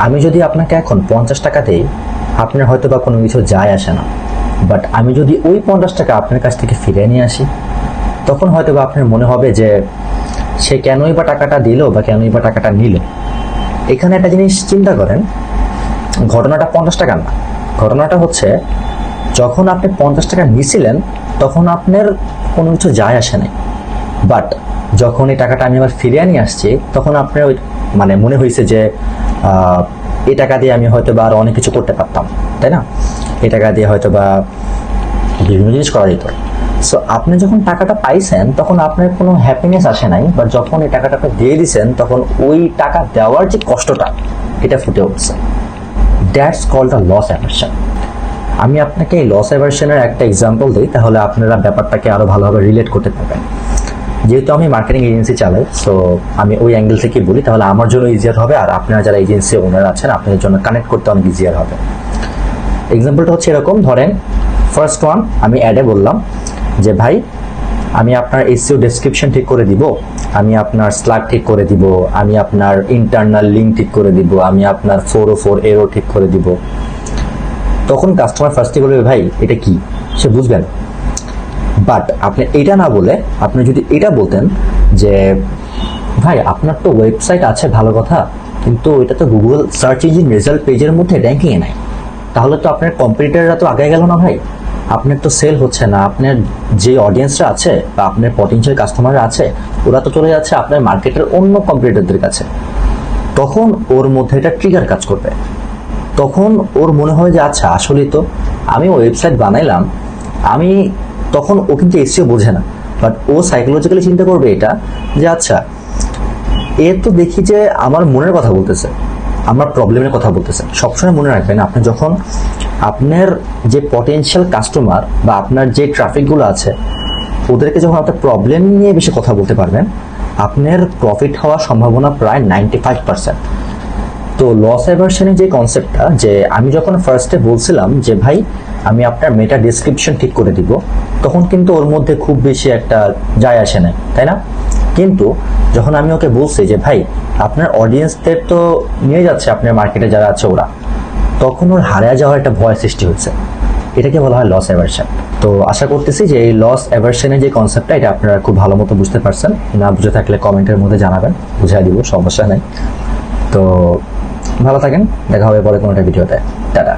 আমি যদি আপনাকে এখন 50 টাকা দেই, আপনার হয়তো বা কোনো কিছু যায় আসে না, বাট আমি যদি ওই 50 টাকা আপনার কাছ থেকে ফিরিয়ে নিয়ে আসি, তখন হয়তো বা আপনার মনে হবে যে সে কেনই বা টাকাটা দিল বা কেনই বা টাকাটা নিল। এখানে একটা জিনিস চিন্তা করেন, ঘটনাটা 50 টাকা না, ঘটনাটা হচ্ছে যখন আপনি 50 টাকা নিয়েছিলেন তখন আপনার কোনো কিছু যায় আসে নাই, বাট যখন এই টাকাটা আমি আবার ফিরিয়ে নিয়ে আসছি তখন আপনার ওই মানে মনে হয়েছে যে এই টাকা দিয়ে আমি হয়তো বা আরো অনেক কিছু করতে পারতাম, তাই না? এই টাকা দিয়ে হয়তো বা বিভিন্ন জিনিস করা যেত। সো আপনি যখন টাকাটা পাইছেন তখন আপনার কোনো হ্যাপিনেস আসে নাই, বা যখন এই টাকাটা আপনি দিয়ে দিয়েছেন তখন ওই টাকা দেওয়ার যে কষ্টটা এটা ফুটে উঠছে। That's called a loss aversion. আমি আপনাকে এই লস অ্যাভারশনের একটা এক্সাম্পল দিই, তাহলে আপনারা ব্যাপারটাকে আরো ভালোভাবে রিলেট করতে পারবেন। যেহেতু আমি মার্কেটিং এজেন্সি চালাই, সো আমি ওই অ্যাঙ্গেল থেকে বলি, তাহলে আমার জন্য ইজিয়ার হবে, আর আপনারা যারা এজেন্সি ওনার আছেন আপনাদের জন্য কানেক্ট করতে অনেক ইজিয়ার হবে। এক্সাম্পলটা হচ্ছে এরকম, ধরেন ফার্স্ট ওয়ান, আমি অ্যাডে বললাম যে ভাই আমি আপনার এসইও ডেসক্রিপশন ঠিক করে দিব, আমি আপনার স্ল্যাগ ঠিক করে দিব, আমি আপনার ইন্টারনাল লিঙ্ক ঠিক করে দিব, আমি আপনার 404 এরো ঠিক করে দিব। তখন কাস্টমার ফার্স্টে বলবে ভাই এটা কি, সে বুঝবেন। বাট আপনি এটা না বলে আপনি যদি এটা বলতেন যে ভাই আপনার তো ওয়েবসাইট আছে ভালো কথা, কিন্তু এটা তো গুগল সার্চ ইঞ্জিন রেজাল্ট পেজের মধ্যে র্যাঙ্কিংয়ে নাই, তাহলে তো আপনার কম্পিটিটররা তো আগে গেল না ভাই, আপনার তো সেল হচ্ছে না, আপনার যে অডিয়েন্সরা আছে বা আপনার পটেনশিয়াল কাস্টমাররা আছে ওরা তো চলে যাচ্ছে আপনার মার্কেটের অন্য কম্পিটিটরদের কাছে। তখন ওর মধ্যে এটা ট্রিগার কাজ করবে, তখন ওর মনে হয় যে আচ্ছা আসলেই তো আমি ওয়েবসাইট বানাইলাম, আমি তখন ও কিন্তু এসইও বোঝে না, বাট ও সাইকোলজিক্যালি চিন্তা করবে এটা যে আচ্ছা এ তো দেখি যে আমার মনের কথা বলতেছে, আমার প্রবলেমের কথা বলতেছে। সবসময় মনে রাখবেন, আপনি যখন আপনার যে পটেনশিয়াল কাস্টমার বা আপনার যে ট্রাফিকগুলো আছে ওদেরকে যখন আপনার প্রবলেম নিয়ে বেশি কথা বলতে পারবেন, আপনার প্রফিট হওয়ার সম্ভাবনা প্রায় 95%। তো লস অ্যাভারশনের যে কনসেপ্টটা, যে আমি যখন ফার্স্টে বলছিলাম যে ভাই আমি আপনার মেটা ডেসক্রিপশন ঠিক করে দিব, তখন কিন্তু ওর মধ্যে খুব বেশি একটা যায় আসে না, তাই না? কিন্তু যখন আমি ওকে বলছি যে ভাই আপনার অডিয়েন্সদের তো নিয়ে যাচ্ছে আপনার মার্কেটে যারা আছে ওরা, তখন ওর হারিয়ে যাওয়ার একটা ভয় সৃষ্টি হচ্ছে। এটাকে বলা হয় লস অ্যাভারশন। তো আশা করতেছি যে এই লস অ্যাভারশনের যে কনসেপ্টটা এটা আপনারা খুব ভালো মতো বুঝতে পারছেন। না বুঝে থাকলে কমেন্টের মধ্যে জানাবেন, বুঝাই দিব, সমস্যা নাই। তো ভালো থাকেন, দেখা হবে পরে কোনো একটা ভিডিওতে। টাটা।